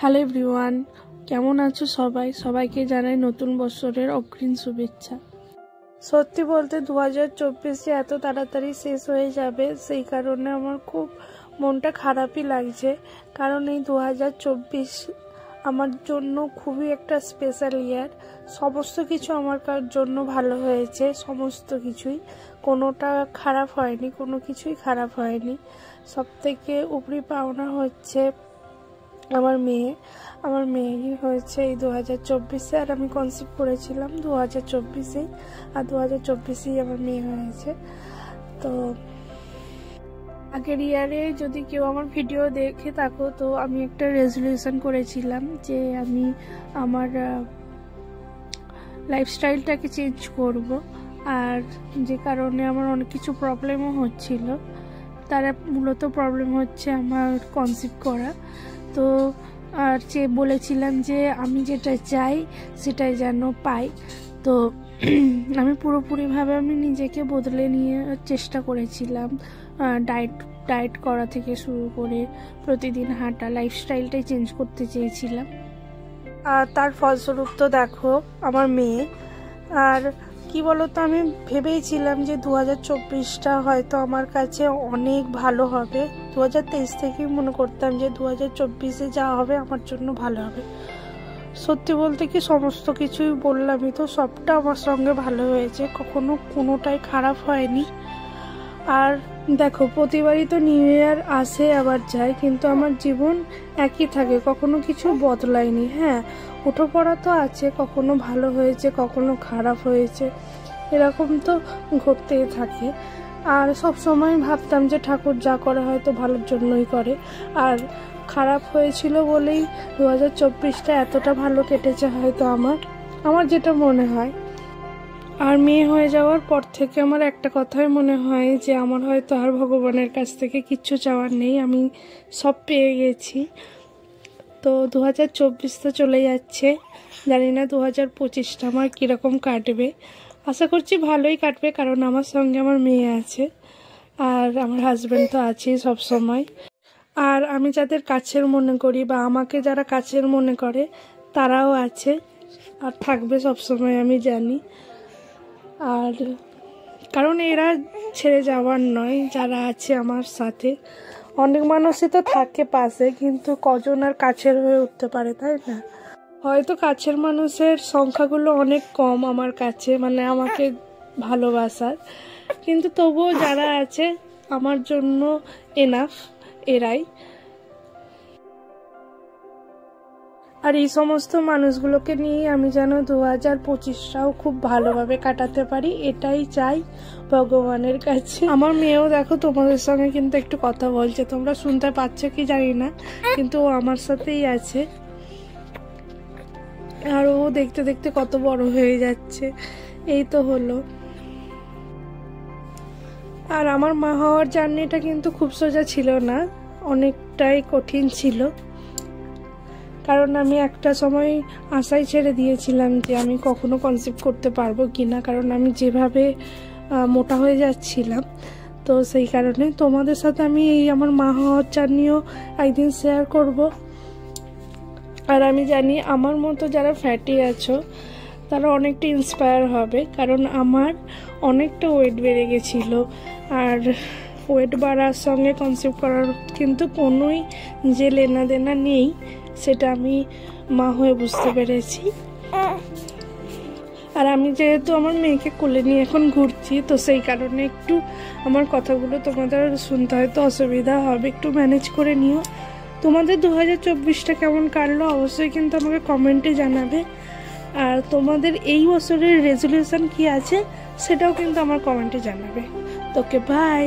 Hello everyone, কেমন আছো সবাই? সবাইকে জানাই নতুন বছরের অগ্রিম শুভেচ্ছা। সত্যি বলতে 2024 এত তাড়াতাড়ি শেষ হয়ে যাবে, সেই কারণে আমার খুব মনটা খারাপই লাগছে। কারণ এই 2024 আমার জন্য খুবই একটা স্পেশাল ইয়ার। সমস্ত কিছু আমার জন্য ভালো হয়েছে, সমস্ত কিছুই, কোনোটা খারাপ হয়নি, কোনো কিছুই খারাপ হয়নি। সবথেকে উপরি পাওনা হচ্ছে আমার মেয়ে হয়েছে এই 2024-এ, আর আমি কনসিভ করেছিলাম 2024-এ, আর 2024-এই আমার মেয়ে হয়েছে। তো আগের ইয়ারে যদি কেউ আমার ভিডিও দেখে থাকো, তো আমি একটা রেজলিউশন করেছিলাম যে আমি আমার লাইফস্টাইলটাকে চেঞ্জ করব, আর যে কারণে আমার অনেক কিছু প্রবলেমও হচ্ছিল। তারা মূলত প্রবলেম হচ্ছে আমার কনসিভ করা। তো আর বলেছিলাম যে আমি যেটা চাই সেটাই যেন পাই। তো আমি পুরোপুরিভাবে আমি নিজেকে বদলে নিয়ে চেষ্টা করেছিলাম, ডায়েট করা থেকে শুরু করে প্রতিদিন হাঁটা, লাইফস্টাইলটাই চেঞ্জ করতে চেয়েছিলাম। আর তার ফলস্বরূপ তো দেখো আমার মেয়ে। আর কি বলতো, আমি ভেবেছিলাম যে 2024টা হয়তো আমার কাছে অনেক ভালো হবে। 2023 থেকেই মনে করতাম যে 2024-এ যা হবে আমার জন্য ভালো হবে। সত্যি বলতে কি, সমস্ত কিছুই বললামই তো, সবটা আমার সঙ্গে ভালো হয়েছে, কখনো কোনোটাই খারাপ হয়নি। আর দেখো, প্রতিবারই তো নিউ ইয়ার আসে আবার যায়, কিন্তু আমার জীবন একই থাকে, কখনো কিছু বদলায়নি। হ্যাঁ, উঠো পড়া তো আছে, কখনো ভালো হয়েছে, কখনো খারাপ হয়েছে, এরকম তো ঘটতেই থাকে। আর সব সময় ভাবতাম যে ঠাকুর যা করে হয়তো ভালোর জন্যই করে, আর খারাপ হয়েছিল বলেই 2024টা এতটা ভালো কেটেছে হয়তো আমার যেটা মনে হয়। আর মেয়ে হয়ে যাওয়ার পর থেকে আমার একটা কথাই মনে হয় যে আমার হয়তো আর ভগবানের কাছ থেকে কিচ্ছু চাওয়ার নেই, আমি সব পেয়ে গেছি। তো 2024 তো চলে যাচ্ছে, জানি না 2025টা আমার কীরকম কাটবে। আশা করছি ভালোই কাটবে, কারণ আমার সঙ্গে আমার মেয়ে আছে, আর আমার হাজব্যান্ড তো আছেই সব সময়। আর আমি যাদের কাছের মনে করি বা আমাকে যারা কাছের মনে করে তারাও আছে আর থাকবে সব সময়, আমি জানি। আর কারণ এরা ছেড়ে যাওয়ার নয়, যারা আছে আমার সাথে। অনেক মানুষই তো থাকে পাশে, কিন্তু কজন আর কাছের হয়ে উঠতে পারে, তাই না? হয়তো কাছের মানুষের সংখ্যাগুলো অনেক কম আমার কাছে, মানে আমাকে ভালোবাসার, কিন্তু তবুও যারা আছে আমার জন্য এনাফ, এরাই। আর এই সমস্ত মানুষগুলোকে নিয়ে আমি যেন 2025টাও খুব ভালোভাবে কাটাতে পারি, এটাই চাই ভগবানের কাছে। আমার মেয়েও দেখো তোমাদের সঙ্গে কিন্তু একটু কথা বলছে, তোমরা শুনতে পাচ্ছ কি জানি না, কিন্তু ও আমার সাথেই আছে। আর ও দেখতে দেখতে কত বড় হয়ে যাচ্ছে, এই তো হলো। আর আমার মা হওয়ার জার্নিটা কিন্তু খুব সোজা ছিল না, অনেকটাই কঠিন ছিল। কারণ আমি একটা সময় আশাই ছেড়ে দিয়েছিলাম যে আমি কখনো কনসিভ করতে পারবো কিনা, কারণ আমি যেভাবে মোটা হয়ে যাচ্ছিলাম। তো সেই কারণে তোমাদের সাথে আমি এই আমার মা হওয়ার জার্নিও একদিন শেয়ার করব। আর আমি জানি আমার মতো যারা ফ্যাটি আছো তারা অনেকটা ইন্সপায়ার হবে, কারণ আমার অনেকটা ওয়েট বেড়ে গেছিলো। আর ওয়েট বাড়ার সঙ্গে কনসিভ করার কিন্তু কোনোই যে লেনা দেনা নেই, সেটা আমি মা হয়ে বুঝতে পেরেছি। আর আমি যেহেতু আমার মেয়েকে কোলে নিয়ে এখন ঘুরছি, তো সেই কারণে একটু আমার কথাগুলো তোমাদের শুনতে হয়তো অসুবিধা হবে, একটু ম্যানেজ করে নিও। তোমাদের 2024টা কেমন কাটলো অবশ্যই কিন্তু আমাকে কমেন্টে জানাবে। আর তোমাদের এই বছরের রেজলিউশন কি আছে সেটাও কিন্তু আমার কমেন্টে জানাবে। তোকে বাই।